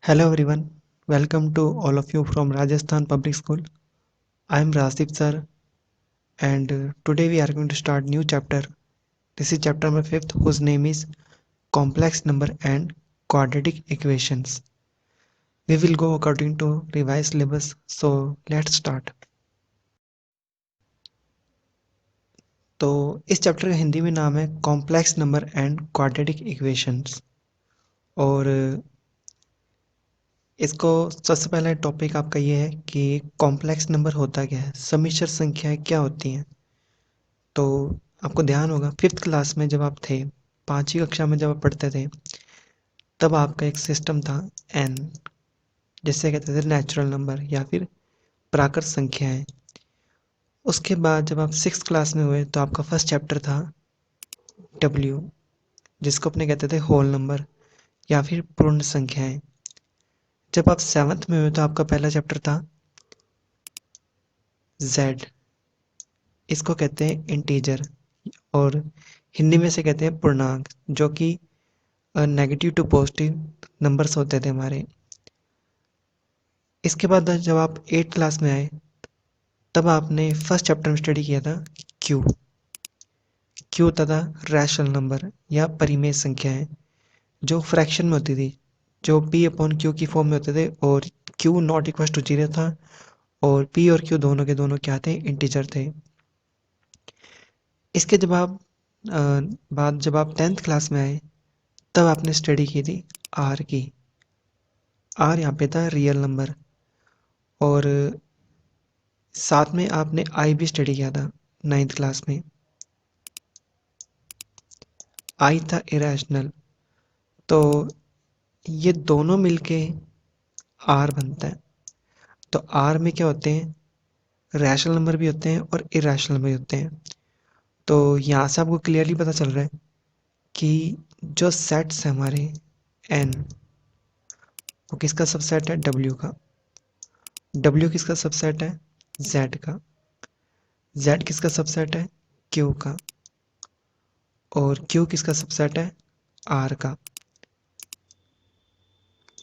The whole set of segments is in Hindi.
Hello everyone, welcome to all of you from Rajasthan Public School. I am Rasif sir and today we are going to start new chapter. This is chapter number 5th whose name is Complex Number and Quadratic Equations. We will go according to revised syllabus, so let's start. तो इस चैप्टर का हिंदी में नाम है complex number and quadratic equations और इसको सबसे पहला टॉपिक आपका ये है कि कॉम्प्लेक्स नंबर होता क्या है, सम्मिश्र संख्याएं क्या होती हैं। तो आपको ध्यान होगा 5th क्लास में जब आप थे, 5वीं कक्षा में जब आप पढ़ते थे, तब आपका एक सिस्टम था एन, जिसे कहते थे नेचुरल नंबर या फिर प्राकृत संख्याएं। उसके बाद जब आप 6th क्लास में हुए तो आपका फर्स्ट चैप्टर था डब्ल्यू, जिसको अपने कहते थे होल नंबर या फिर पूर्ण संख्याएं। जब आप 7th में हुए तो आपका पहला चैप्टर था जेड, इसको कहते हैं इंटीजर और हिंदी में से कहते हैं पूर्णांक, जो कि नेगेटिव टू पॉजिटिव नंबर्स होते थे हमारे। इसके बाद जब आप 8th क्लास में आए तब आपने फर्स्ट चैप्टर में स्टडी किया था क्यू। क्यू तथा रैशनल नंबर या परिमेय संख्याएं जो फ्रैक्शन में होती थी, जो पी अपॉन क्यू की फॉर्म में होते थे और q not equal to zero था और पी और क्यू दोनों के दोनों क्या थे, इंटीजर थे। इसके बाद जब आप 10th क्लास में आए तब आपने स्टडी की थी आर की। आर यहाँ पे था रियल नंबर और साथ में आपने आई भी स्टडी किया था 9th क्लास में। आई था इरेशनल। तो ये दोनों मिलके आर बनता है। तो आर में क्या होते हैं, रैशनल नंबर भी होते हैं और इरेशनल भी होते हैं। तो यहाँ से आपको क्लियरली पता चल रहा है कि जो सेट्स हैं हमारे एन, वो किसका सबसेट है, डब्ल्यू का। डब्ल्यू किसका सबसेट है, जेड का। जेड किसका सबसेट है, क्यू का। और क्यू किसका सबसेट है, आर का।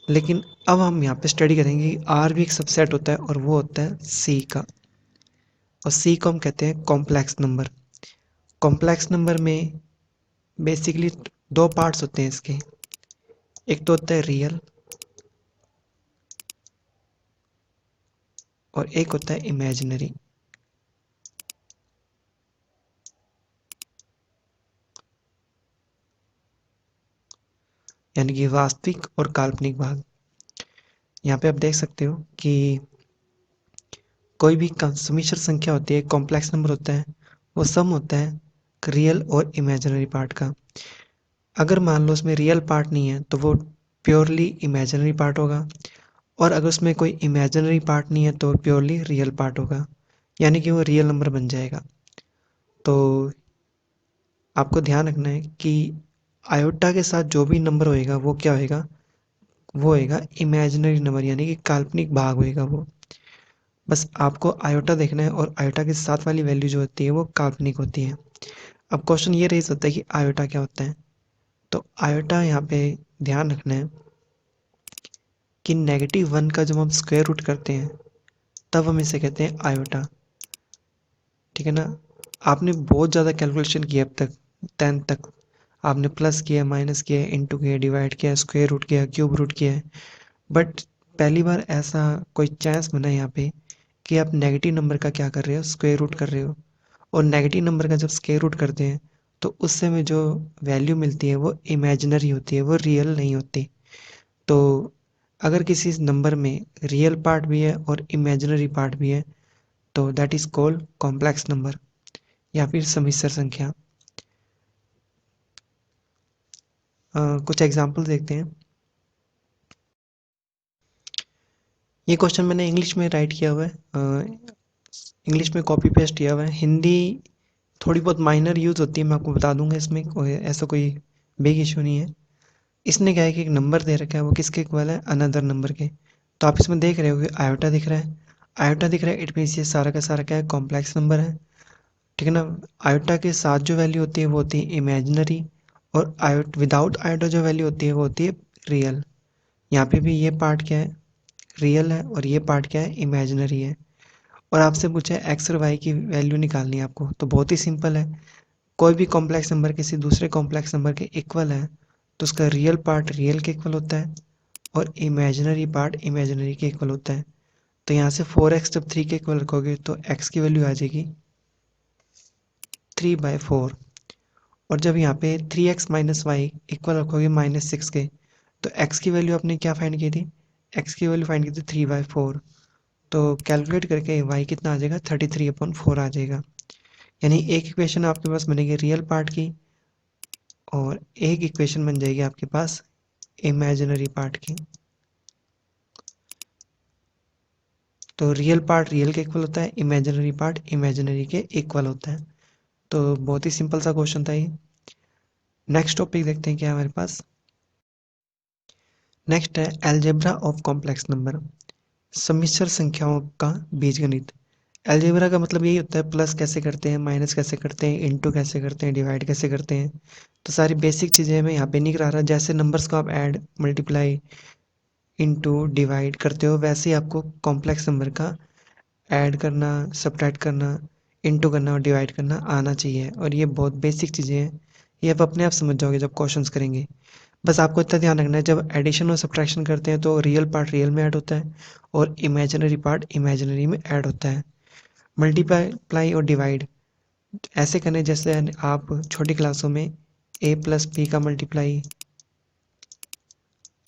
लेकिन अब हम यहाँ पे स्टडी करेंगे कि आर भी एक सबसेट होता है और वो होता है सी का। और सी को हम कहते हैं कॉम्प्लेक्स नंबर। कॉम्प्लेक्स नंबर में बेसिकली दो पार्ट्स होते हैं इसके। एक तो होता है रियल और एक होता है इमेजिनरी। यानी कि वास्तविक और काल्पनिक भाग। यहाँ पे आप देख सकते हो कि कोई भी सम्मिश्र संख्या होती है, कॉम्प्लेक्स नंबर होता है, वो सम होता है रियल और इमेजिनरी पार्ट का। अगर मान लो उसमें रियल पार्ट नहीं है तो वो प्योरली इमेजिनरी पार्ट होगा, और अगर उसमें कोई इमेजिनरी पार्ट नहीं है तो प्योरली रियल पार्ट होगा, यानी कि वो रियल नंबर बन जाएगा। तो आपको ध्यान रखना है कि आयोटा के साथ जो भी नंबर होएगा वो क्या होएगा, वो होएगा इमेजिनरी नंबर, यानी कि काल्पनिक भाग होएगा वो। बस आपको आयोटा देखना है और आयोटा के साथ वाली वैल्यू जो होती है वो काल्पनिक होती है। अब क्वेश्चन ये रेज होता है कि आयोटा क्या होता है। तो आयोटा यहाँ पे ध्यान रखना है कि -1 का जब हम स्क्वायर रूट करते हैं तब हम इसे कहते हैं आयोटा। ठीक है ना। आपने बहुत ज़्यादा कैलकुलेशन किया अब तक, 10th तक आपने प्लस किया, माइनस किया, इंटू किया, डिवाइड किया, स्क्वायर रूट किया, क्यूब रूट किया है। बट पहली बार ऐसा कोई चांस बना है यहाँ पे कि आप नेगेटिव नंबर का क्या कर रहे हो, स्क्वायर रूट कर रहे हो। और नेगेटिव नंबर का जब स्क्वायर रूट करते हैं तो उस समय जो वैल्यू मिलती है वो इमेजिनरी होती है, वो रियल नहीं होती। तो अगर किसी नंबर में रियल पार्ट भी है और इमेजिनरी पार्ट भी है तो that is called complex number या फिर सम्मिश्र संख्या। कुछ एग्जांपल देखते हैं। ये क्वेश्चन मैंने इंग्लिश में राइट किया हुआ है, इंग्लिश में कॉपी पेस्ट किया हुआ है। हिंदी थोड़ी बहुत माइनर यूज़ होती है, मैं आपको बता दूंगा, इसमें ऐसा कोई बिग इशू नहीं है। इसने क्या है कि एक नंबर दे रखा है, वो किसके इक्वल है, अनदर नंबर के। तो आप इसमें देख रहे हो कि आयोटा दिख रहा है। आयोटा दिख रहा है, इट मीन्स ये सारा का सारा क्या है, कॉम्प्लेक्स नंबर है। ठीक है ना। आयोटा के साथ जो वैल्यू होती है वो होती है इमेजिनरी, और आयोट विदाउट आयोटा जो वैल्यू होती है वो होती है रियल। यहाँ पे भी ये पार्ट क्या है, रियल है, और ये पार्ट क्या है, इमेजिनरी है। और आपसे पूछा है एक्स और वाई की वैल्यू निकालनी है आपको, तो बहुत ही सिंपल है। कोई भी कॉम्प्लेक्स नंबर किसी दूसरे कॉम्प्लेक्स नंबर के इक्वल है तो उसका रियल पार्ट रियल के इक्वल होता है और इमेजिनरी पार्ट इमेजिनरी के इक्वल होता है। तो यहाँ से 4x जब 3 के इक्वल रखोगे तो x की वैल्यू आ जाएगी 3/4। और जब यहाँ पे 3x माइनस वाई इक्वल रखोगे -6 के, तो x की वैल्यू आपने क्या फाइंड की थी, x की वैल्यू फाइंड की थी 3/4। तो कैलकुलेट करके y कितना आ जाएगा, 33/4 आ जाएगा। यानी एक इक्वेशन आपके पास बनेगी रियल पार्ट की और एक इक्वेशन बन जाएगी आपके पास इमेजिनरी पार्ट की। तो रियल पार्ट रियल के इक्वल होता है, इमेजिनरी पार्ट इमेजिनरी के इक्वल होता है। तो बहुत ही सिंपल सा क्वेश्चन था ये। नेक्स्ट टॉपिक देखते हैं क्या है हमारे पास। नेक्स्ट है अलजेब्रा ऑफ कॉम्प्लेक्स नंबर, सम्मिश्र संख्याओं का बीजगणित। अलजेब्रा का मतलब यही होता है प्लस कैसे करते हैं, माइनस कैसे करते हैं, इनटू कैसे करते हैं, डिवाइड कैसे करते हैं। तो सारी बेसिक चीज़ें मैं यहाँ पे नहीं करा रहा। जैसे नंबर्स को आप ऐड, मल्टीप्लाई, इनटू, डिवाइड करते हो, वैसे ही आपको कॉम्प्लेक्स नंबर का ऐड करना, सब्ट्रैक्ट करना, इनटू करना और डिवाइड करना आना चाहिए। और ये बहुत बेसिक चीज़ें हैं, ये आप अपने आप समझ जाओगे जब क्वेश्चंस करेंगे। बस आपको इतना ध्यान रखना है, जब एडिशन और सब्ट्रैक्शन करते हैं तो रियल पार्ट रियल में ऐड होता है और इमेजिनरी पार्ट इमेजिनरी में ऐड होता है। मल्टीप्लाई और डिवाइड ऐसे करने जैसे आप छोटी क्लासों में a प्लस बी का मल्टीप्लाई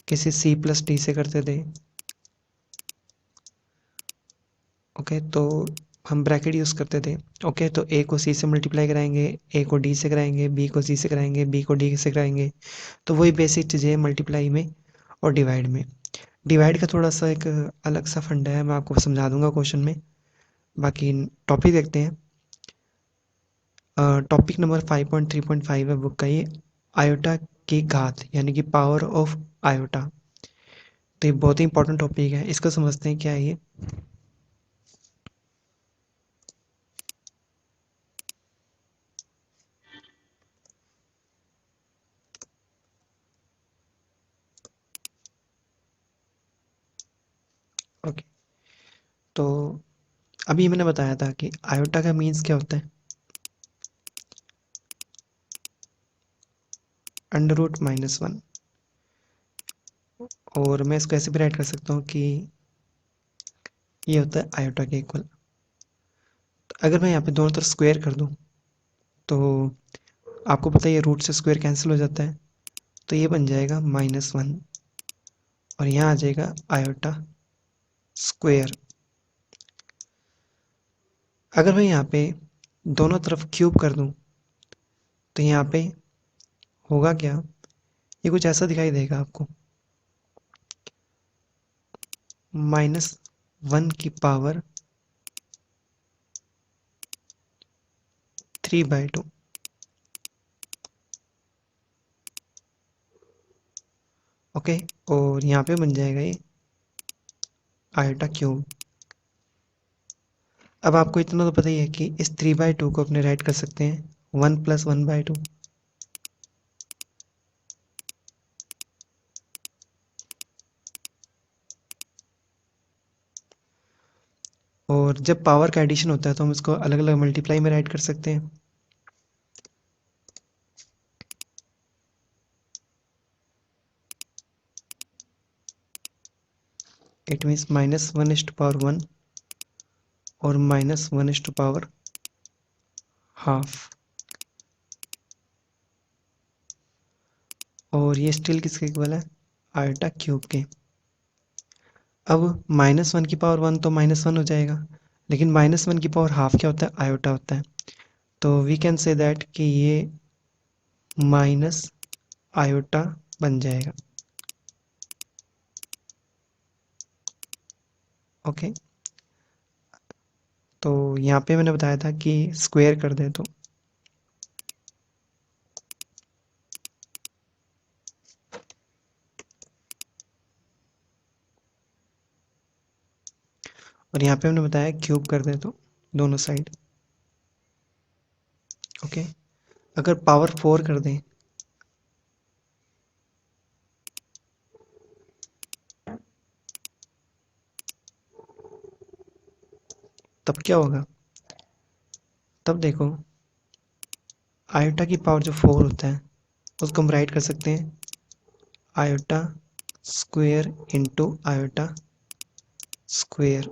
किसी c प्लस डी से करते थे। ओके, तो हम ब्रैकेट यूज़ करते थे। ओके, तो a को c से मल्टीप्लाई कराएंगे, a को d से कराएंगे, b को c से कराएंगे, b को d से कराएंगे। तो वही बेसिक चीज़ें हैं मल्टीप्लाई में और डिवाइड में। डिवाइड का थोड़ा सा एक अलग सा फंडा है, मैं आपको समझा दूंगा क्वेश्चन में। बाकी टॉपिक देखते हैं। टॉपिक नंबर 5.3.5 है बुक का ये, आयोटा की घात यानी कि पावर ऑफ आयोटा। तो ये बहुत ही इंपॉर्टेंट टॉपिक है, इसको समझते हैं क्या है ये। ओके, तो अभी मैंने बताया था कि आयोटा का मीन्स क्या होता है, √-1। और मैं इसको ऐसे भी राइट कर सकता हूँ कि ये होता है आयोटा के इक्वल। तो अगर मैं यहाँ पे दोनों तरफ स्क्वायर कर दूँ तो आपको पता है ये रूट से स्क्वायर कैंसिल हो जाता है, तो ये बन जाएगा -1 और यहाँ आ जाएगा आयोटा स्क्वायर। अगर मैं यहाँ पे दोनों तरफ क्यूब कर दूँ तो यहाँ पे होगा क्या, ये कुछ ऐसा दिखाई देगा आपको, -1 की पावर 3/2। ओके, और यहाँ पे बन जाएगा ये आयोटा क्यूब। अब आपको इतना तो पता ही है कि इस 3/2 को अपने राइट कर सकते हैं 1 + 1/2। और जब पावर का एडिशन होता है तो हम इसको अलग अलग मल्टीप्लाई में राइट कर सकते हैं। इट मीन्स -1/1 और -1/½ और ये स्टिल किसके इक्वल है, आयोटा क्यूब के। अब -1 की पावर 1 तो -1 हो जाएगा, लेकिन -1 की पावर ½ क्या होता है, आयोटा होता है। तो वी कैन से दैट कि ये माइनस आयोटा बन जाएगा। ओके, तो यहाँ पे मैंने बताया था कि स्क्वायर कर दें तो और यहाँ पे हमने बताया क्यूब कर दें तो दोनों साइड। ओके, अगर पावर 4 कर दें तब क्या होगा, तब देखो आयोटा की पावर जो 4 होता है उसको हम राइट कर सकते हैं iota square into iota square.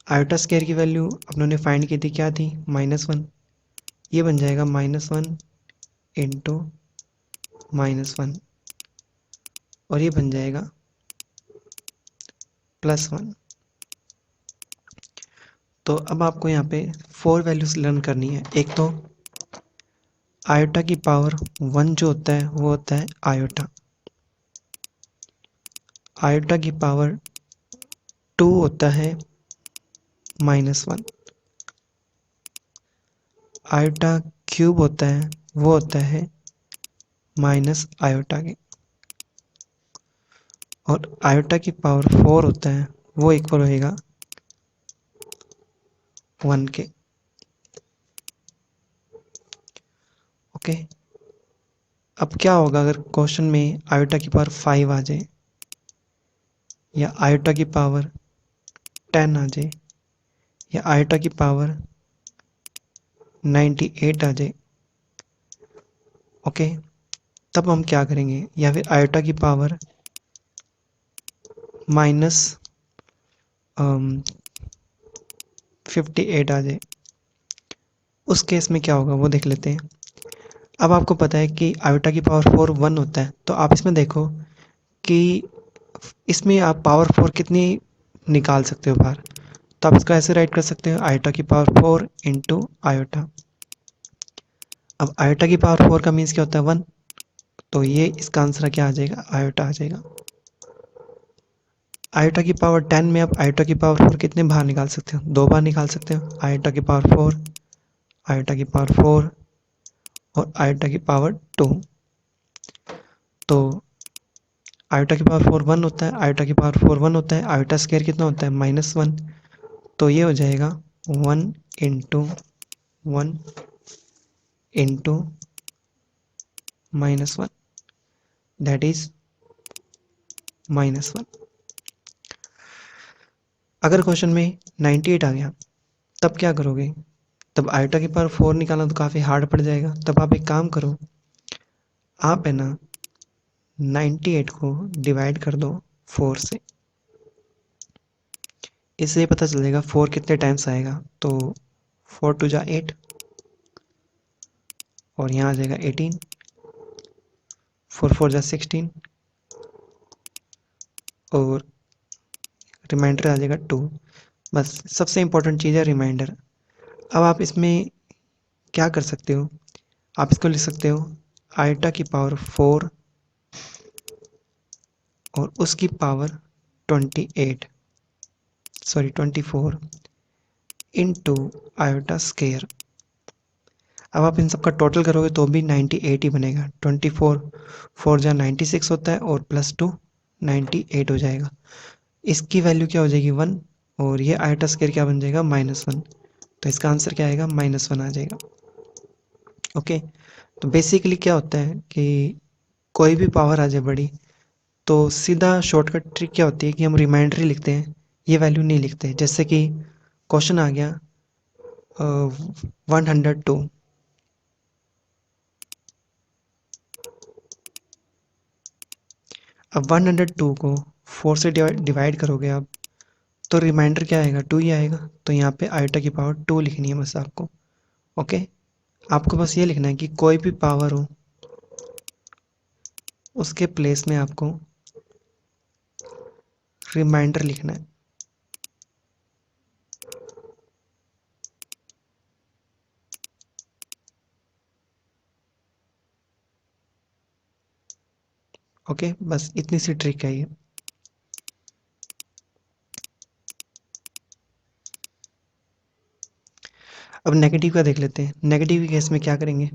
Iota square की वैल्यू अपनों ने फाइंड की थी, क्या थी, -1। ये बन जाएगा -1 इंटू -1 और ये बन जाएगा +1। तो अब आपको यहाँ पे 4 वैल्यूज लर्न करनी है। एक तो आयोटा की पावर 1 जो होता है वो होता है आयोटा। आयोटा की पावर 2 होता है -1। आयोटा क्यूब होता है वो होता है माइनस आयोटा के। और आयोटा की पावर 4 होता है वो इक्वल होएगा 1 के। ओके, अब क्या होगा अगर क्वेश्चन में आयोटा की पावर 5 आ जाए या आयोटा की पावर 10 आ जाए या आयोटा की पावर 98 आ जाए। ओके, तब हम क्या करेंगे, या फिर आयोटा की पावर -58 आ जाए, उस केस में क्या होगा वो देख लेते हैं। अब आपको पता है कि आयोटा की पावर 4 1 होता है, तो आप इसमें देखो कि इसमें आप पावर 4 कितनी निकाल सकते हो बाहर। तो आप इसको ऐसे राइट कर सकते हो आयोटा की पावर 4 इंटू आयोटा। अब आयोटा की पावर 4 का मीन्स क्या होता है 1, तो ये इसका आंसर क्या आ जाएगा, आयोटा आ जाएगा। आयोटा की पावर 10 में आप आयोटा की पावर 4 कितने बाहर निकाल सकते हो, 2 बार निकाल सकते हो, आयोटा की पावर 4, आयोटा की पावर 4 और आयोटा की पावर 2। तो आयोटा की पावर 4 1 होता है, आयोटा की पावर 4 1 होता है, आयोटा स्क्वायर कितना होता है -1। तो ये हो जाएगा 1 इंटू 1 इंटू -1, दैट इज -1। अगर क्वेश्चन में 98 आ गया तब क्या करोगे, तब आयोटा की पावर 4 निकालना तो काफ़ी हार्ड पड़ जाएगा। तब आप एक काम करो, आप है ना 98 को डिवाइड कर दो 4 से, इससे पता चल जाएगा 4 कितने टाइम्स आएगा। तो 4 2 जा 8 और यहाँ आ जाएगा 18, 4 4 जा 16 और रिमाइंडर आ जाएगा 2। बस सबसे इम्पोर्टेंट चीज़ है रिमाइंडर। अब आप इसमें क्या कर सकते हो, आप इसको लिख सकते हो आयोटा की पावर 4 और उसकी power 28 sorry 24 into iota square. अब आप इन सब का टोटल करोगे तो भी 98 ही बनेगा। 24 4 जा 96 होता है और +2 98 हो जाएगा। इसकी वैल्यू क्या हो जाएगी 1 और ये आयोटा स्केयर क्या बन जाएगा -1। तो इसका आंसर क्या आएगा -1 आ जाएगा। ओके, तो बेसिकली क्या होता है कि कोई भी पावर आ जाए बड़ी तो सीधा शॉर्टकट ट्रिक क्या होती है कि हम रिमाइंडर ही लिखते हैं, ये वैल्यू नहीं लिखते। जैसे कि क्वेश्चन आ गया 102, अब 102 को 4 से डिवाइड करोगे आप तो रिमाइंडर क्या आएगा 2 ही आएगा। तो यहाँ पे आयोटा की पावर 2 लिखनी है बस आपको। ओके, आपको बस ये लिखना है कि कोई भी पावर हो उसके प्लेस में आपको रिमाइंडर लिखना है। ओके, बस इतनी सी ट्रिक है ये। अब नेगेटिव का देख लेते हैं। नेगेटिव केस में क्या करेंगे,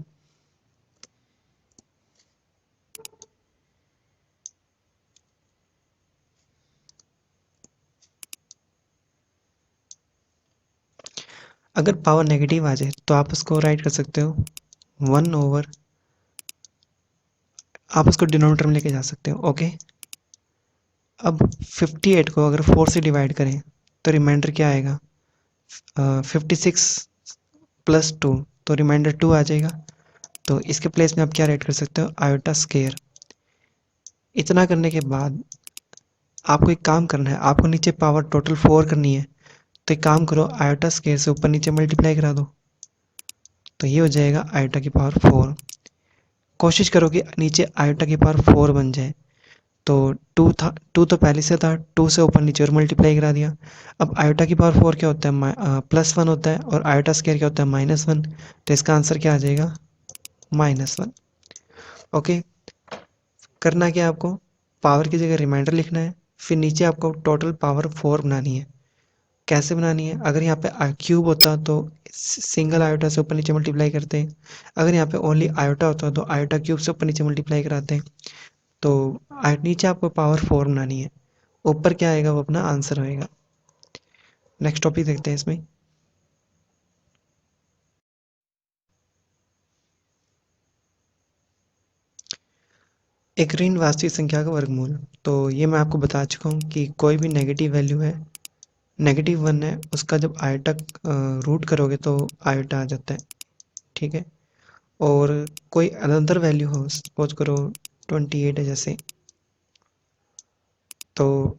अगर पावर नेगेटिव आ जाए तो आप उसको राइट कर सकते हो 1 ओवर, आप उसको डिनोमिनेटर में लेके जा सकते हो। ओके, अब 58 को अगर 4 से डिवाइड करें तो रिमाइंडर क्या आएगा, 56 प्लस 2, तो रिमाइंडर 2 आ जाएगा। तो इसके प्लेस में आप क्या राइट कर सकते हो, आयोटा स्केयर। इतना करने के बाद आपको एक काम करना है, आपको नीचे पावर टोटल 4 करनी है। तो एक काम करो, आयोटा स्केयर से ऊपर नीचे मल्टीप्लाई करा दो, तो ये हो जाएगा आयोटा की पावर 4। कोशिश करो कि नीचे आयोटा की पावर 4 बन जाए। तो 2 था, 2 तो पहले से था, 2 से ऊपर नीचे और मल्टीप्लाई करा दिया। अब आयोटा की पावर 4 क्या होता है, +1 होता है, और आयोटा स्केयर क्या होता है, -1। तो इसका आंसर क्या आ जाएगा, -1। ओके, करना क्या है आपको, पावर की जगह रिमाइंडर लिखना है, फिर नीचे आपको टोटल पावर 4 बनानी है। कैसे बनानी है, अगर यहाँ पे क्यूब होता तो सिंगल आयोटा से ऊपर नीचे मल्टीप्लाई करते हैं। अगर यहाँ पे ओनली आयोटा होता तो आयोटा क्यूब से ऊपर नीचे मल्टीप्लाई कराते हैं। तो नीचे आपको पावर 4 बनानी है, ऊपर क्या आएगा वो अपना आंसर होएगा। नेक्स्ट टॉपिक देखते हैं इसमें। एक ऋण वास्तविक संख्या का वर्गमूल। तो ये मैं आपको बता चुका हूँ कि कोई भी नेगेटिव वैल्यू है, -1 है, उसका जब आयोटा रूट करोगे तो आयोटा आ जाता है, ठीक है। और कोई अनदर वैल्यू हो, सपोज करो 28 है जैसे, तो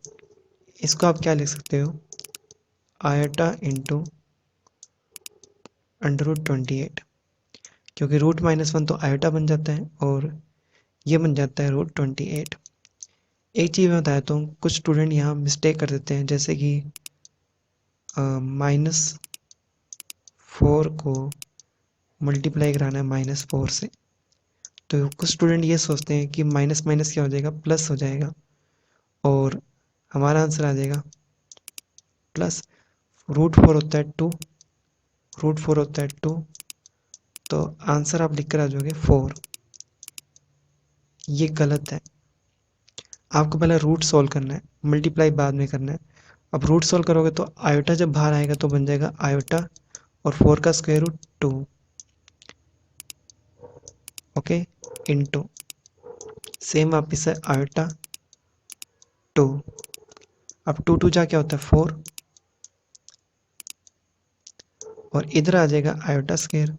इसको आप क्या लिख सकते हो, आयोटा इंटू √28, क्योंकि √-1 तो आयोटा बन जाता है और ये बन जाता है √28। एक चीज़ मैं बताया तो कुछ स्टूडेंट यहाँ मिस्टेक कर देते हैं, जैसे कि -4 को मल्टीप्लाई कराना है -4 से। तो कुछ स्टूडेंट ये सोचते हैं कि माइनस माइनस क्या हो जाएगा, प्लस हो जाएगा, और हमारा आंसर आ जाएगा प्लस। √4 होता है 2, √4 होता है 2, तो आंसर आप लिख कर आ जाओगे 4। ये गलत है, आपको पहले रूट सॉल्व करना है, मल्टीप्लाई बाद में करना है। अब रूट सॉल्व करोगे तो आयोटा जब बाहर आएगा तो बन जाएगा आयोटा और 4 का square root 2, okay, into same वापिस है आयोटा 2। अब 2 2 जा क्या होता है 4, और इधर आ जाएगा आयोटा स्क्वायर,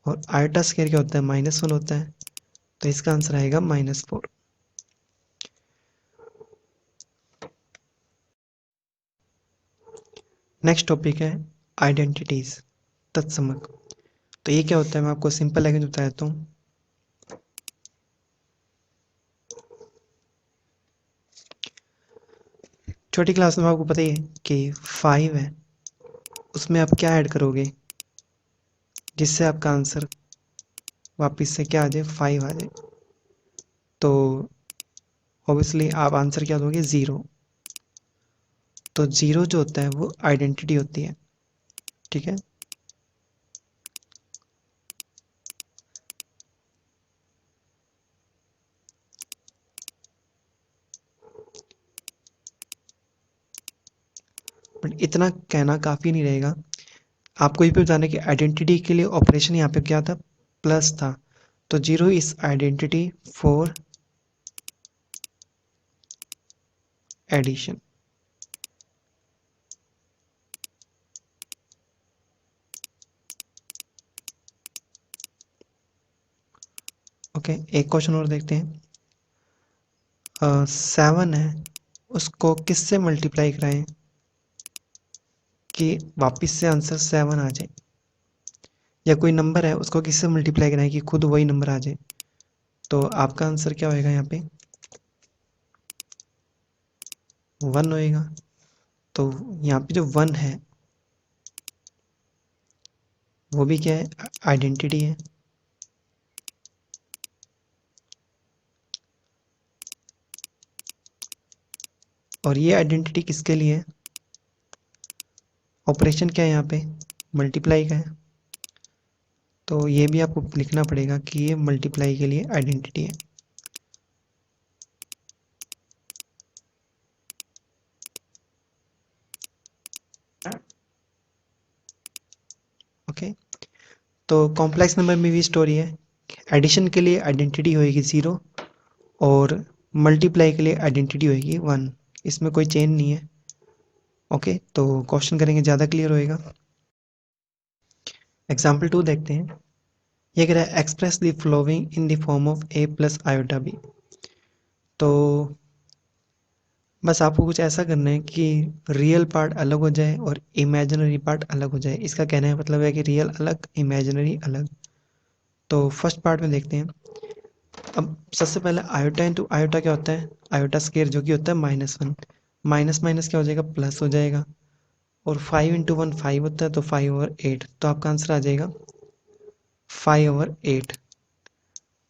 और आयोटा स्क्वायर क्या होता है, -1 होता है, तो इसका आंसर आएगा -4। नेक्स्ट टॉपिक है आइडेंटिटीज, तत्समक। तो ये क्या होता है, मैं आपको सिंपल लैंग्वेज बता देता हूँ। छोटी क्लास में आपको पता ही है कि 5 है, उसमें आप क्या ऐड करोगे जिससे आपका आंसर वापस से क्या आ जाए, 5 आ जाए। तो ऑब्वियसली आप आंसर क्या दोगे, 0। तो 0 जो होता है वो आइडेंटिटी होती है, ठीक है। बट इतना कहना काफ़ी नहीं रहेगा, आपको ये भी बताना है कि आइडेंटिटी के लिए ऑपरेशन यहाँ पे क्या था, प्लस था। तो 0 is identity for addition. Okay, एक क्वेश्चन और देखते हैं। 7 है, उसको किससे मल्टीप्लाई कराएं कि वापस से आंसर 7 आ जाए, या कोई नंबर है उसको किससे मल्टीप्लाई कराएं कि खुद वही नंबर आ जाए। तो आपका आंसर क्या होएगा, यहाँ पे 1 होएगा। तो यहाँ पे जो 1 है वो भी क्या है, आइडेंटिटी है। और ये आइडेंटिटी किसके लिए है, ऑपरेशन क्या है यहाँ पे, मल्टीप्लाई का है। तो ये भी आपको लिखना पड़ेगा कि ये मल्टीप्लाई के लिए आइडेंटिटी है। ओके, तो कॉम्प्लेक्स नंबर में भी स्टोरी है, एडिशन के लिए आइडेंटिटी होएगी 0, और मल्टीप्लाई के लिए आइडेंटिटी होएगी 1। इसमें कोई चेन नहीं है। ओके, तो क्वेश्चन करेंगे ज़्यादा क्लियर होएगा। एग्जाम्पल 2 देखते हैं। ये कह रहा है express the flowing in the form of a plus iota b। तो बस आपको कुछ ऐसा करना है कि रियल पार्ट अलग हो जाए और इमेजिनरी पार्ट अलग हो जाए। इसका कहने का मतलब है कि रियल अलग, इमेजिनरी अलग। तो फर्स्ट पार्ट में देखते हैं। अब सबसे पहले आयोटा इंटू आयोटा क्या होता है? आयोटा स्केयर, जो कि होता है -1। माइनस माइनस क्या हो जाएगा? प्लस हो जाएगा। और 5 × 1 5 होता है, तो 5/8। तो आपका आंसर आ जाएगा 5/8।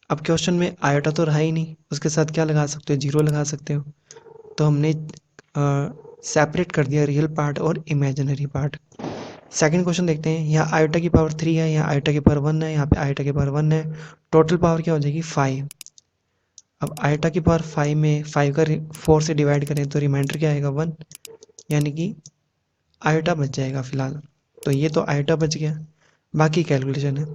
अब क्वेश्चन में आयोटा तो रहा ही नहीं, उसके साथ क्या लगा सकते हो? जीरो लगा सकते हो। तो हमने सेपरेट कर दिया रियल पार्ट और इमेजिनरी पार्ट। सेकंड क्वेश्चन देखते हैं। यहाँ आयोटा की पावर 3 है, यहाँ आयोटा की पावर 1 है, यहाँ पे आयोटा की पावर 1 है। टोटल पावर क्या हो जाएगी? 5। अब आयोटा की पावर 5 में 5 का 4 से डिवाइड करें तो रिमाइंडर क्या आएगा? 1। यानी कि आयोटा बच जाएगा फिलहाल। तो ये तो आयोटा बच गया। बाकी कैलकुलेशन है।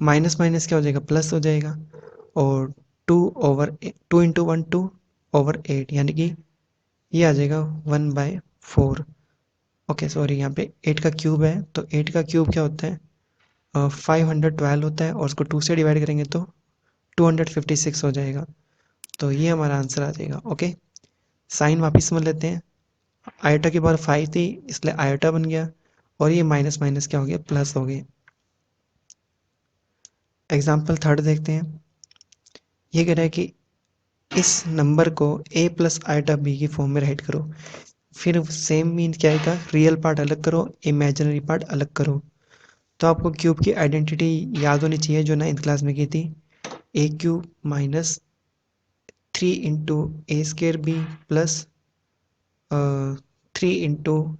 माइनस माइनस क्या हो जाएगा? प्लस हो जाएगा। और 2 × 1 2/8, यानी कि ये आ जाएगा 1/4। ओके सॉरी, यहाँ पे 8 का क्यूब है, तो 8 का क्यूब क्या होता है? 512 होता है, और उसको 2 से डिवाइड करेंगे तो 256 हो जाएगा। तो ये हमारा आंसर आ जाएगा। ओके, साइन वापिस समझ लेते हैं। आयोटा की पावर 5 थी, इसलिए आयोटा बन गया, और ये माइनस माइनस क्या हो गया? प्लस हो गया। एग्जाम्पल थर्ड देखते हैं। ये कह रहा है कि इस नंबर को a प्लस आयोटा b की फॉर्म में राइट करो। फिर सेम मीन क्या आएगा? रियल पार्ट अलग करो, इमेजिनरी पार्ट अलग करो। तो आपको क्यूब की आइडेंटिटी याद होनी चाहिए, जो 9th क्लास में की थी। a³ minus 3 × a² b plus 3 ×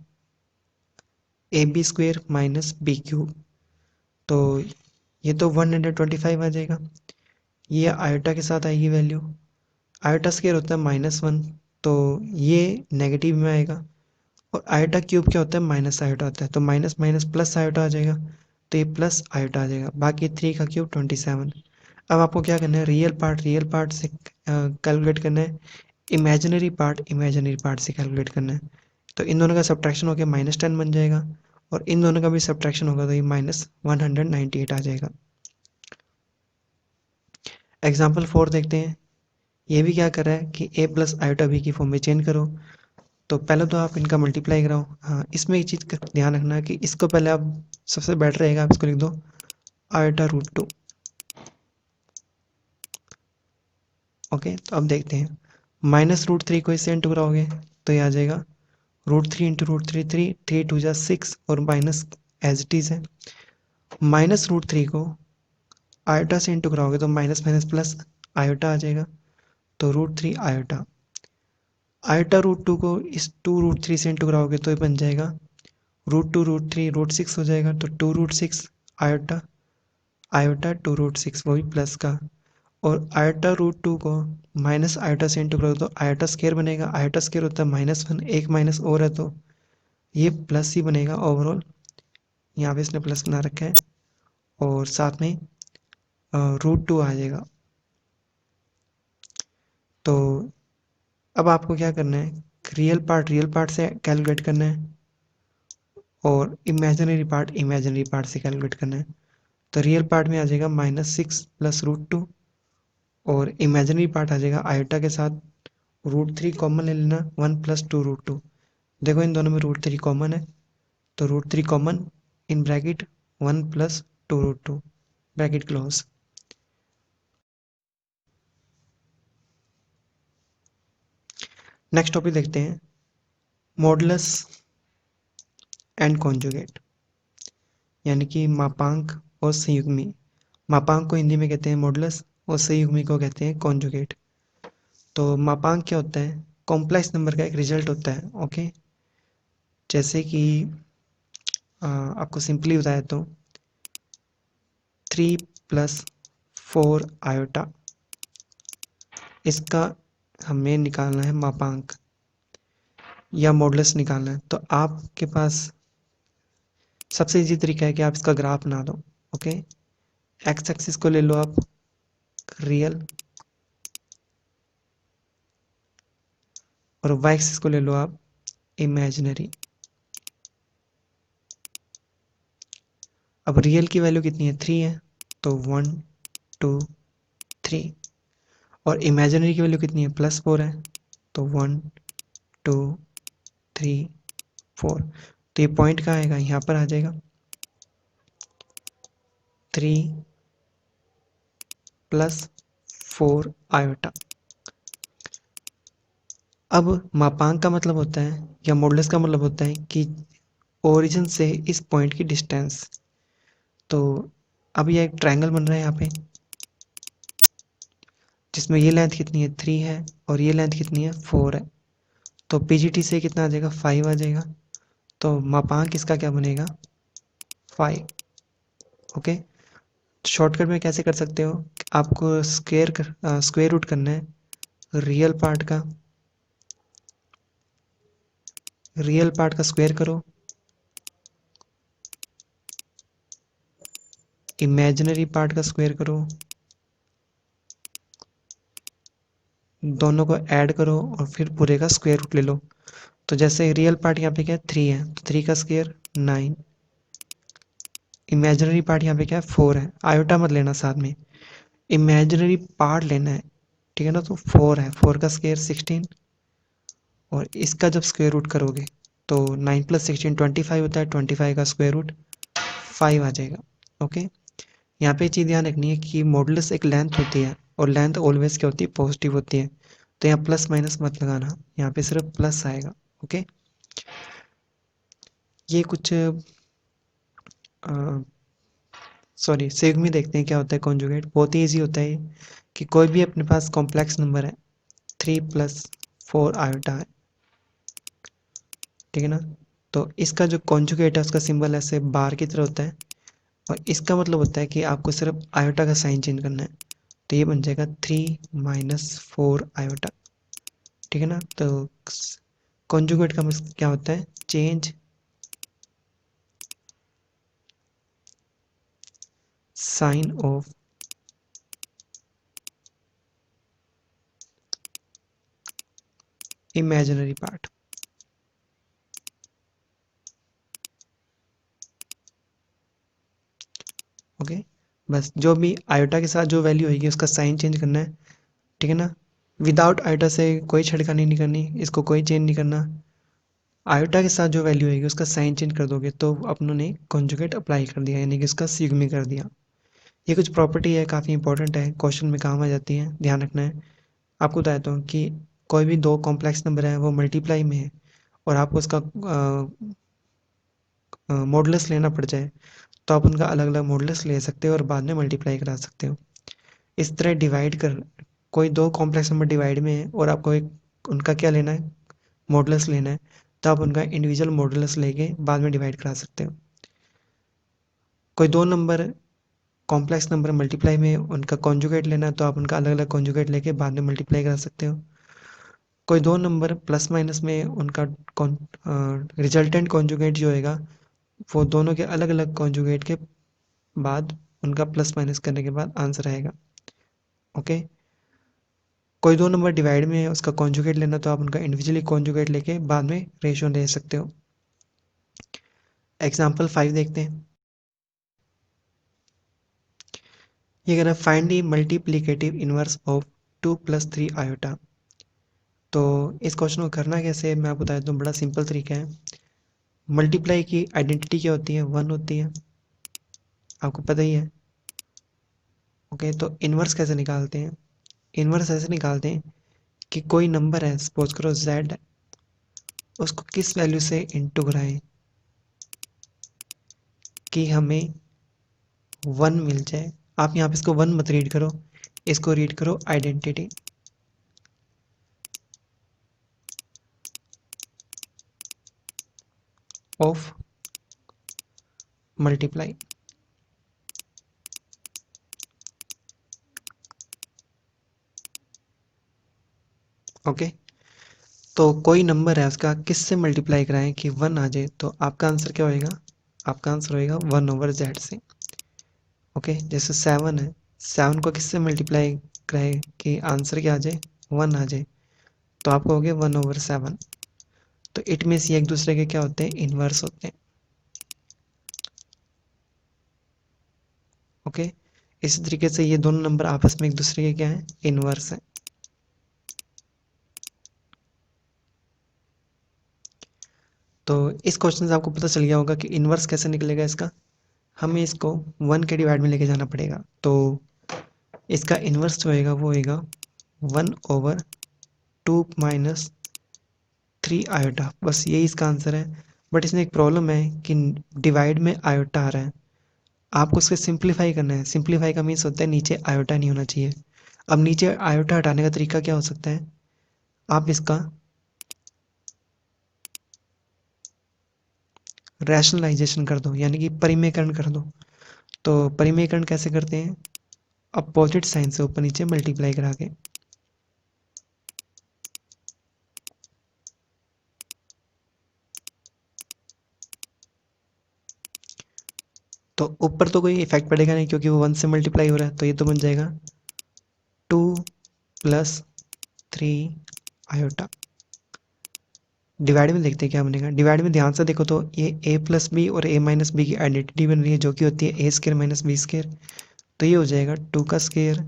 ab² minus b³। तो ये तो 125 आ जाएगा। ये आयोटा के साथ आएगी वैल्यू। आयोटा स्क्वायर होता है -1, तो ये नेगेटिव में आएगा। और आयोटा क्यूब क्या होता है? माइनस आयोटा होता है, तो माइनस माइनस प्लस आयोटा आ जाएगा। तो ये प्लस आयोटा आ जाएगा। बाकी 3 का क्यूब 27। अब आपको क्या करना है? रियल पार्ट से कैलकुलेट करना है, इमेजिनरी पार्ट से कैलकुलेट करना है। तो इन दोनों का सब्ट्रैक्शन होकर -10 बन जाएगा, और इन दोनों का भी सब्ट्रैक्शन होगा तो ये -198 आ जाएगा। एग्जाम्पल 4 देखते हैं। ये भी क्या कर रहा है कि a प्लस आयोटा b की फॉर्म में चेंज करो। तो पहले तो आप इनका मल्टीप्लाई कराओ। हाँ, इसमें एक चीज़ का ध्यान रखना कि इसको पहले आप, सबसे बेटर रहेगा आप इसको लिख दो आयोटा√2। ओके, तो अब देखते हैं। -√3 को इससे इंटू कराओगे तो ये आ जाएगा √3 × √3 3, 3 × 2 = 6, और माइनस एज इट इज़ है। -√3 को आयोटा से इंटू कराओगे तो माइनस माइनस प्लस आयोटा आ जाएगा, तो √3 आयोटा। आयोटा√2 को इस 2√3 से इंटू कराओगे तो ये बन जाएगा √2 √3 √6 हो जाएगा, तो 2√6 आयोटा। आयोटा 2√6 वो भी प्लस का। और आयोटा√2 को माइनस आयोटा से इंटू करो तो आयोटा स्क्वायर बनेगा। आयोटा स्क्वायर होता है -1, एक माइनस और है, तो ये प्लस ही बनेगा ओवरऑल। यहाँ पे इसने प्लस बना रखा है, और साथ में √2 आ जाएगा। तो अब आपको क्या करना है? रियल पार्ट से कैलकुलेट करना है, और इमेजिनरी पार्ट से कैलकुलेट करना है। तो रियल पार्ट में आ जाएगा -6 प्लस √2, और इमेजिनरी पार्ट आ जाएगा आयोटा के साथ √3 कॉमन ले लेना, 1 प्लस 2√2। देखो इन दोनों में √3 कॉमन है, तो √3 common, in bracket 1 plus 2√2, bracket close. Next topic देखते हैं, मॉडुलस एंड कॉन्जुगेट, यानी कि मापांक और संयुग्मी। मापांक को हिंदी में कहते हैं मॉडुलस, और संयुग्मी को कहते हैं कॉन्जुगेट। तो मापांक क्या होता है? कॉम्प्लेक्स नंबर का एक रिजल्ट होता है। ओके, जैसे कि आपको सिंपली बताया तो 3 + 4 आयोटा, इसका हमें निकालना है मापांक या मॉडुलस निकालना है। तो आपके पास सबसे इजी तरीका है कि आप इसका ग्राफ बना लो। ओके, एक्स एक्सिस को ले लो आप रियल, और वाई एक्सिस को ले लो आप इमेजिनरी। अब रियल की वैल्यू कितनी है, 3 है, तो 1 2 3। और इमेजिनरी की वैल्यू कितनी है, +4 है, तो 1 2 3 4। तो ये पॉइंट कहाँ आएगा, यहाँ पर आ जाएगा, 3 + 4 आयोटा। अब मापांक का मतलब होता है या मॉडुलस का मतलब होता है कि ओरिजिन से इस पॉइंट की डिस्टेंस। तो अब ये एक ट्रायंगल बन रहा है यहाँ पे, जिसमें ये लेंथ कितनी है, 3 है, और ये लेंथ कितनी है, 4 है। तो पीजीटी से कितना आ जाएगा, 5 आ जाएगा। तो मापांक इसका क्या बनेगा, 5। ओके। शॉर्टकट में कैसे कर सकते हो, आपको स्क्वायर रूट करना है रियल पार्ट का, स्क्वायर करो, इमेजिनरी पार्ट का स्क्वायर करो, दोनों को ऐड करो और फिर पूरे का स्क्वायर रूट ले लो। तो जैसे रियल पार्ट यहाँ पे क्या है, 3 है, तो 3 का स्क्वायर 9। इमेजिनरी पार्ट यहाँ पे क्या है, 4 है, आयोटा मत लेना साथ में, इमेजिनरी पार्ट लेना है, ठीक है ना। तो 4 है, 4 का स्क्वायर 16, और इसका जब स्क्वायर रूट करोगे तो 9 + 16 25 होता है, 25 का स्क्वायर रूट 5 आ जाएगा। ओके। यहाँ पे एक चीज़ ध्यान रखनी है कि मॉडुलस एक लेंथ होती है, और लेंथ ऑलवेज क्या होती है, पॉजिटिव होती है। तो यहाँ प्लस माइनस मत लगाना, यहाँ पे सिर्फ प्लस आएगा। ओके। ये कुछ सॉरी सेग में देखते हैं क्या होता है कॉन्जुगेट। बहुत ही ईजी होता है ये, कि कोई भी अपने पास कॉम्प्लेक्स नंबर है, 3 + 4 आयोटा है, ठीक है ना। तो इसका जो कॉन्जुगेट है उसका सिंबल ऐसे बार की तरह होता है, और इसका मतलब होता है कि आपको सिर्फ आयोटा का साइन चेंज करना है। तो ये बन जाएगा 3 - 4 आयोटा, ठीक है ना। तो कॉन्जुगेट का मतलब क्या होता है, change sign of imaginary part. Okay. बस जो भी आयोटा के साथ जो वैल्यू होगी उसका साइन चेंज करना है, ठीक है ना। विदाउट आयोटा से कोई छेड़खानी नहीं करनी, इसको कोई चेंज नहीं करना। आयोटा के साथ जो वैल्यू होगी उसका साइन चेंज कर दोगे तो अपनों ने कॉन्जुगेट अप्लाई कर दिया, यानी कि उसका सिग्मी कर दिया। ये कुछ प्रॉपर्टी है, काफ़ी इंपॉर्टेंट है, क्वेश्चन में काम आ जाती है, ध्यान रखना है। आपको बताता हूँ कि कोई भी दो कॉम्प्लेक्स नंबर है वो मल्टीप्लाई में है, और आपको उसका मॉडुलस लेना पड़ जाए, तो आप उनका अलग अलग मॉडुलस ले सकते हो और बाद में मल्टीप्लाई करा सकते हो। इस तरह डिवाइड कर, कोई दो कॉम्प्लेक्स नंबर डिवाइड में है और आपको एक उनका क्या लेना है, मॉडुलस लेना है, तो आप उनका इंडिविजुअल मॉडुलस लेके बाद में डिवाइड करा सकते हो। कोई दो नंबर कॉम्प्लेक्स नंबर मल्टीप्लाई में उनका कॉन्जुगेट लेना है, तो आप उनका अलग अलग कॉन्जुगेट लेके बाद में मल्टीप्लाई करा सकते हो। कोई दो नंबर प्लस माइनस में उनका रिजल्टेंट कॉन्जुगेट जो होएगा वो दोनों के अलग अलग कॉन्जुगेट के बाद उनका प्लस माइनस करने के बाद आंसर आएगा। ओके। कोई दो नंबर डिवाइड में है उसका कॉन्जुगेट लेना, तो आप उनका इंडिविजुअली कॉन्जुगेट लेके बाद में रेशियो ले सकते हो। एग्जाम्पल 5 देखते हैं। ये कह रहा है find the multiplicative inverse of 2 + 3 iota. तो इस क्वेश्चन को करना कैसे है मैं आपको बता देता हूँ, बड़ा सिंपल तरीका है। मल्टीप्लाई की आइडेंटिटी क्या होती है, 1 होती है, आपको पता ही है। ओके। तो इनवर्स कैसे निकालते हैं, इनवर्स ऐसे निकालते हैं कि कोई नंबर है, सपोज करो z, उसको किस वैल्यू से इंटू कराएं कि हमें 1 मिल जाए। आप यहाँ पे इसको 1 मत रीड करो, इसको रीड करो आइडेंटिटी ऑफ मल्टीप्लाई। ओके। तो कोई नंबर है उसका किस से मल्टीप्लाई कराएं कि 1 आ जाए, तो आपका आंसर क्या होएगा, आपका आंसर होएगा 1/z से। ओके। जैसे 7 है, 7 को किससे मल्टीप्लाई कराएं कि आंसर क्या आ जाए, 1 आ जाए, तो आपको हो गया 1/7। तो इट मीन्स ये एक दूसरे के क्या होते हैं, इनवर्स होते हैं। ओके, इसी तरीके से ये दोनों नंबर आपस में एक दूसरे के क्या है, इनवर्स है। तो इस क्वेश्चन से आपको पता चल गया होगा कि इनवर्स कैसे निकलेगा इसका। हमें इसको 1 के डिवाइड में लेके जाना पड़ेगा। तो इसका इनवर्स जो होएगा वो होएगा 1/2 माइनस 3 आयोटा। बस यही इसका आंसर है। बट इसमें एक प्रॉब्लम है कि डिवाइड में आयोटा आ रहा है, आपको उसको सिंप्लीफाई करना है। सिंप्लीफाई का मीन्स होता है नीचे आयोटा नहीं होना चाहिए। अब नीचे आयोटा हटाने का तरीका क्या हो सकता है, आप इसका रैशनलाइजेशन कर दो, यानी कि परिमेयकरण कर दो। तो परिमेयकरण कैसे करते हैं, अपोजिट साइन से ऊपर नीचे मल्टीप्लाई करा के। तो ऊपर तो कोई इफेक्ट पड़ेगा नहीं क्योंकि वो 1 से मल्टीप्लाई हो रहा है, तो ये तो बन जाएगा 2 + 3 आयोटा। डिवाइड में देखते हैं क्या बनेगा। डिवाइड में ध्यान से देखो तो ये a+b और a-b की आइडेंटिटी बन रही है, जो कि होती है a² - b²। तो ये हो जाएगा 2 का स्क्वायर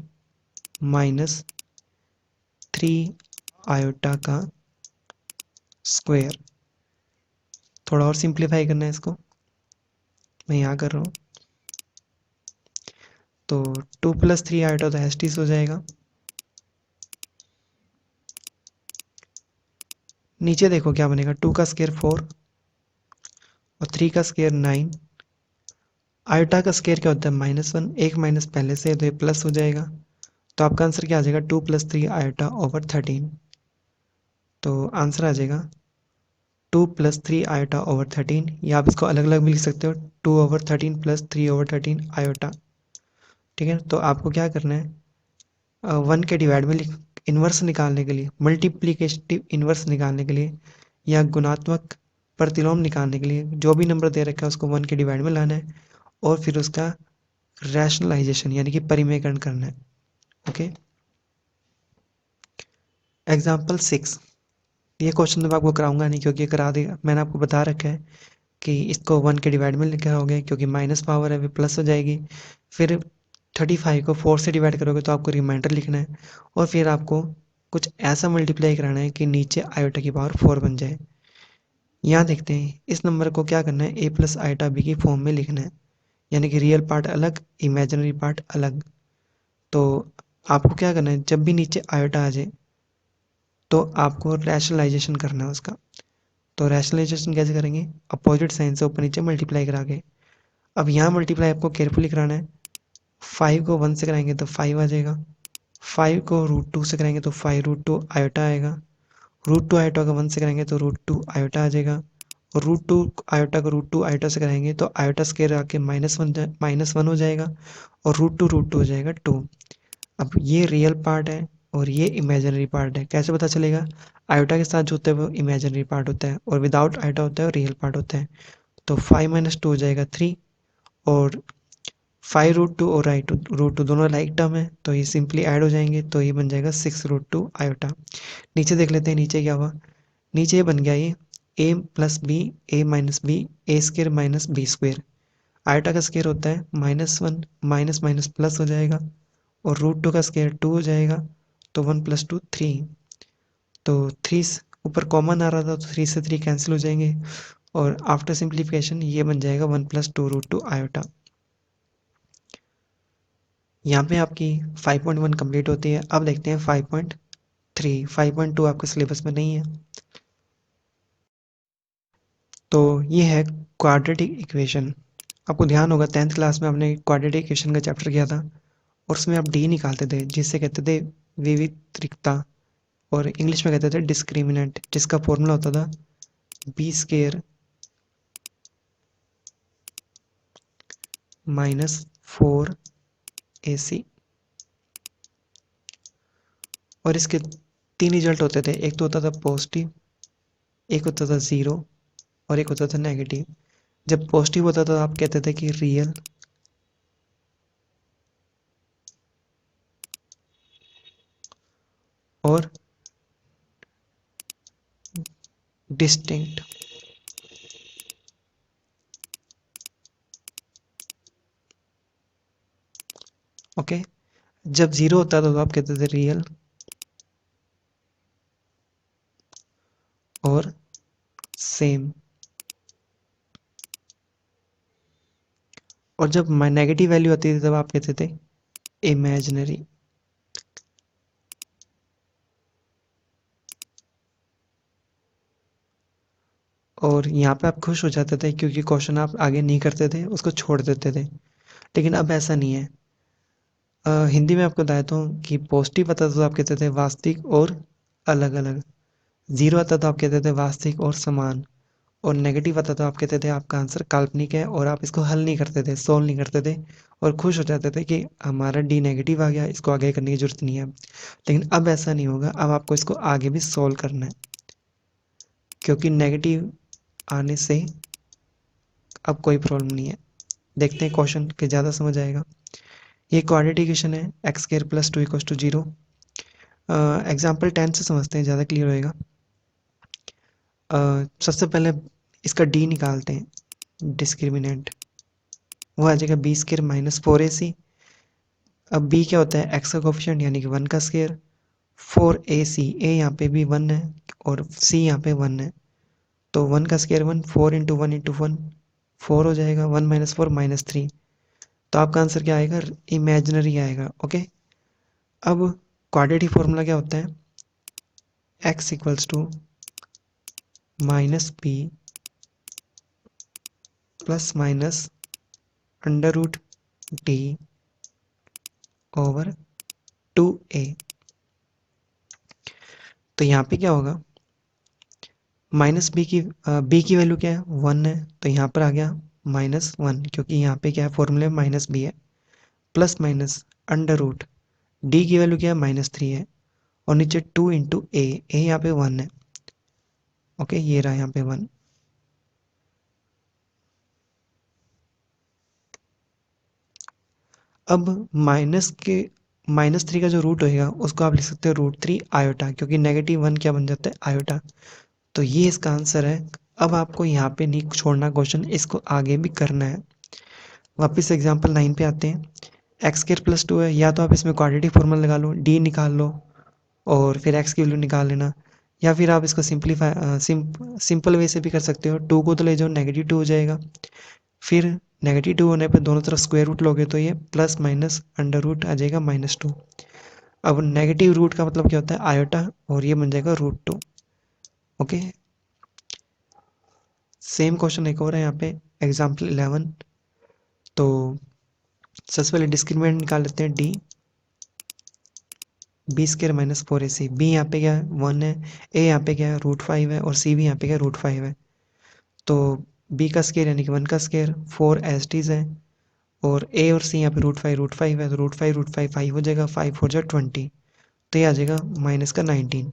माइनस 3 आयोटा का स्क्वायर। थोड़ा और सिंप्लीफाई करना है इसको, मैं यहाँ कर रहा हूँ। तो 2 + 3 आयोटा तो एस हो जाएगा। नीचे देखो क्या बनेगा, 2 का स्क्वायर 4 और 3 का स्क्वायर 9। आयोटा का स्क्वायर क्या होता है, -1। एक माइनस पहले से है तो ये प्लस हो जाएगा। तो आपका आंसर क्या आ जाएगा, 2 + 3 आयोटा ओवर 13। तो आंसर आ जाएगा 2 + 3 आयोटा ओवर 13, या आप इसको अलग अलग भी लिख सकते हो, 2/13 + 3/13 आयोटा। ठीक है, तो आपको क्या करना है, 1 के डिवाइड में इन्वर्स निकालने के लिए, मल्टीप्लीकेटिव इन्वर्स निकालने के लिए, या गुणात्मक प्रतिलोम निकालने के लिए जो भी नंबर दे रखा है उसको 1 के डिवाइड में लाना है और फिर उसका रैशनलाइजेशन यानी कि परिमेयकरण करना है। Okay, example 6। ये क्वेश्चन तो मैं आपको कराऊंगा नहीं क्योंकि ये करा देगा, मैंने आपको बता रखा है कि इसको 1 के डिवाइड में लिखा होगा, क्योंकि माइनस पावर है वे प्लस हो जाएगी। फिर 35 को 4 से डिवाइड करोगे तो आपको रिमाइंडर लिखना है और फिर आपको कुछ ऐसा मल्टीप्लाई कराना है कि नीचे आयोटा की पावर 4 बन जाए। यहाँ देखते हैं इस नंबर को क्या करना है, a + आयोटा b की फॉर्म में लिखना है, यानी कि रियल पार्ट अलग, इमेजिनरी पार्ट अलग। तो आपको क्या करना है, जब भी नीचे आयोटा आ जाए तो आपको रैशनलाइजेशन करना है उसका। तो रैशनलाइजेशन कैसे करेंगे, अपोजिट साइन से ऊपर नीचे मल्टीप्लाई करा के। अब यहाँ मल्टीप्लाई आपको केयरफुली कराना है। 5 को 1 से कराएंगे तो 5 आ जाएगा, 5 को √2 से कराएंगे तो 5√2 आयोटा आएगा, √2 आयोटा को 1 से कराएंगे तो √2 आयोटा आ जाएगा, और √2 आयोटा को √2 आयोटा से कराएंगे तो आयोटा स्क्वायर आके -1 हो जाएगा और √2 हो जाएगा 2। अब ये रियल पार्ट है और ये इमेजिनरी पार्ट है, कैसे पता चलेगा, आयोटा के साथ जो होता है वो इमेजिनरी पार्ट होता है और विदाउट आयोटा होता है वो रियल पार्ट होता है। तो 5 - 2 हो जाएगा 3, और 5√2 और √2 दोनों लाइक टर्म है तो ये सिंपली ऐड हो जाएंगे, तो ये बन जाएगा 6√2 आयोटा। नीचे देख लेते हैं नीचे क्या हुआ, नीचे ये बन गया ये a+b a-b a² - b²। Iota का स्क्वायर होता है -1, माइनस माइनस प्लस हो जाएगा और √2 का स्क्वायर 2 हो जाएगा, तो 1 + 2 3। तो 3 ऊपर कॉमन आ रहा था तो 3 से 3 कैंसिल हो जाएंगे और आफ्टर सिंप्लीफिकेशन ये बन जाएगा 1 + 2√2 आयोटा। यहाँ पे आपकी 5.1 कंप्लीट होती है। अब देखते हैं 5.3। 5.2 आपके सिलेबस में नहीं है। तो ये है क्वाड्रेटिक इक्वेशन। आपको ध्यान होगा 10th क्लास में आपने क्वाड्रेटिक इक्वेशन का चैप्टर किया था और उसमें आप डी निकालते थे जिससे कहते थे विवित्रिकता, और इंग्लिश में कहते थे डिस्क्रिमिनेंट, जिसका फॉर्मूला होता था b² - 4ac। और इसके 3 रिजल्ट होते थे, एक तो होता था पॉजिटिव, एक होता था ज़ीरो और एक होता था नेगेटिव। जब पॉजिटिव होता था आप कहते थे कि रियल, और डिस्टिंक्ट। ओके, जब जीरो होता था तो आप कहते थे रियल और सेम, और जब नेगेटिव वैल्यू आती थी तब आप कहते थे इमेजिनरी। और यहाँ पे आप खुश हो जाते थे क्योंकि क्वेश्चन आप आगे नहीं करते थे, उसको छोड़ देते थे। लेकिन अब ऐसा नहीं है। हिंदी में आपको बताया तो कि पॉजिटिव आता था तो आप कहते थे वास्तविक और अलग अलग, जीरो आता तो आप कहते थे वास्तविक और समान, और नेगेटिव आता तो आप कहते थे आपका आंसर काल्पनिक है, और आप इसको हल नहीं करते थे, सोल्व नहीं करते थे, और खुश हो जाते थे कि हमारा डी नेगेटिव आ गया, इसको आगे करने की जरूरत नहीं है। लेकिन अब ऐसा नहीं होगा, अब आपको इसको आगे भी सोल्व करना है, क्योंकि नेगेटिव आने से अब कोई प्रॉब्लम नहीं है। देखते हैं क्वेश्चन के ज़्यादा समझ आएगा। ये क्वाड्रेटिक इक्वेशन है, x square plus 2 equals to 0। Example 10 से समझते हैं, ज़्यादा क्लियर होएगा। सबसे पहले इसका डी निकालते हैं, डिस्क्रिमिनेंट, वो आ जाएगा बी स्क्वायर माइनस 4ac। अब b क्या होता है, x का कोफिशिएंट यानी कि 1 का स्क्वायर, 4ac, a यहाँ पे भी 1 है और c यहाँ पे 1 है, तो 1 का स्क्वायर 1, 4 इंटू 1 इंटू 1 4 हो जाएगा, 1 माइनस 4 माइनस 3। तो आपका आंसर क्या आएगा, इमेजिनरी आएगा। ओके, अब क्वाड्रेटिक फॉर्मूला क्या होता है, x equals to minus b plus minus under root D over 2a। तो यहाँ पे क्या होगा, माइनस बी की वैल्यू क्या है, 1 है, तो यहाँ पर आ गया -1, क्योंकि यहाँ पे क्या है, फॉर्मूले में माइनस बी है, plus minus under root D की वैल्यू क्या है, -3 है, और नीचे 2 इंटू ए यहाँ पे 1 है। ओके, ये रहा यहाँ पे 1। अब -3 का जो रूट होएगा उसको आप लिख सकते हो √3 आयोटा, क्योंकि -1 क्या बन जाता है, आयोटा। तो ये इसका आंसर है। अब आपको यहाँ पे नहीं छोड़ना क्वेश्चन, इसको आगे भी करना है। वापस एग्जांपल 9 पे आते हैं। एक्स स्क्वायर प्लस 2 है, या तो आप इसमें क्वाड्रेटिक फॉर्मूला लगा लो, डी निकाल लो और फिर एक्स की वैल्यू निकाल लेना, या फिर आप इसको सिंपल वे से भी कर सकते हो। 2 को तो ले जाओ, -2 हो जाएगा, फिर -2 होने पे दोनों तरफ स्क्वायर रूट लोगे तो ये प्लस माइनस अंडर रूट आ जाएगा -2। अब नेगेटिव रूट का मतलब क्या होता है, आयोटा, और ये बन जाएगा √2। ओके, सेम क्वेश्चन एक और है यहाँ पे, एग्जाम्पल 11। तो सबसे पहले डिस्क्रिमिनेंट निकाल लेते हैं, D b square minus 4ac। B यहाँ पे क्या है, 1 है, ए यहाँ पे क्या है, √5 है, और सी भी यहाँ पे क्या है, √5 है। तो बी का स्क्वायर यानी कि 1 का स्क्वायर, 4 एज टीज है, और ए और सी यहाँ पे √5 है, तो √5 5 हो जाएगा, 5 4 जा 20, तो ये आ जाएगा -19।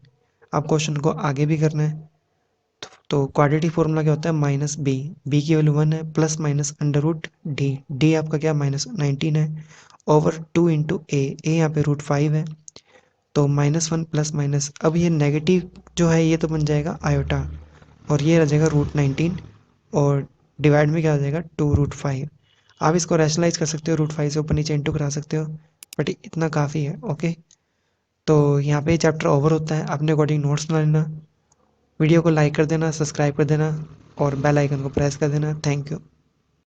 अब क्वेश्चन को आगे भी करना है। तो क्वाड्रेटिक फॉर्मूला क्या होता है, बी की वैल्यू 1 है, plus minus under root D आपका क्या -19 है, ओवर 2 इंटू ए यहाँ पे √5 है, तो -1 प्लस माइनस, अब ये नेगेटिव जो है ये तो बन जाएगा आयोटा, और ये रह जाएगा √19, और डिवाइड में क्या आ जाएगा, 2√5। आप इसको रैशनलाइज कर सकते हो, √5 से ऊपर नीचे इंटू करा सकते हो, बट इतना काफ़ी है। ओके, तो यहाँ पे चैप्टर ओवर होता है। अपने अकॉर्डिंग नोट्स बना लेना, वीडियो को लाइक कर देना, सब्सक्राइब कर देना, और बेल आइकन को प्रेस कर देना। Thank you.